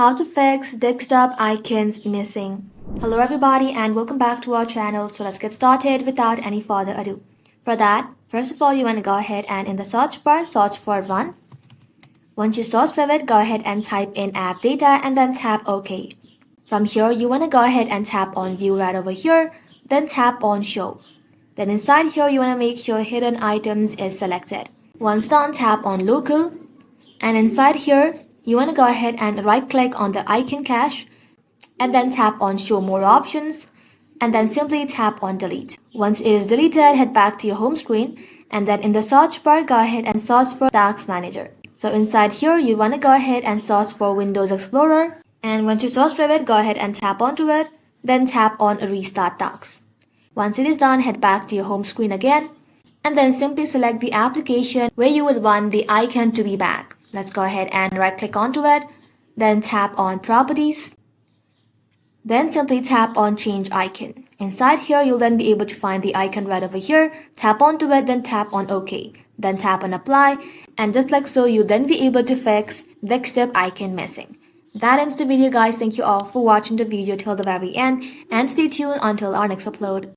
How to fix desktop icons missing. Hello everybody and welcome back to our channel. So let's get started without any further ado. For that, first of all, you want to go ahead and in the search bar, search for Run. Once you search for it, go ahead and type in app data and then tap OK. From here, you want to go ahead and tap on View right over here, then tap on Show. Then inside here, you want to make sure Hidden Items is selected. Once done, tap on Local. And inside here, you want to go ahead and right click on the icon cache and then tap on Show More Options and then simply tap on Delete. Once it is deleted, head back to your home screen and then in the search bar, go ahead and search for Task Manager. So inside here, you want to go ahead and search for Windows Explorer, and once you search for it, go ahead and tap onto it, then tap on Restart Tasks. Once it is done, head back to your home screen again and then simply select the application where you would want the icon to be back. Let's go ahead and right click onto it, then tap on Properties, then simply tap on Change Icon. Inside here, you'll then be able to find the icon right over here. Tap onto it, then tap on OK. Then tap on Apply, and just like so, you'll then be able to fix desktop icon missing. That ends the video, guys. Thank you all for watching the video till the very end, and stay tuned until our next upload.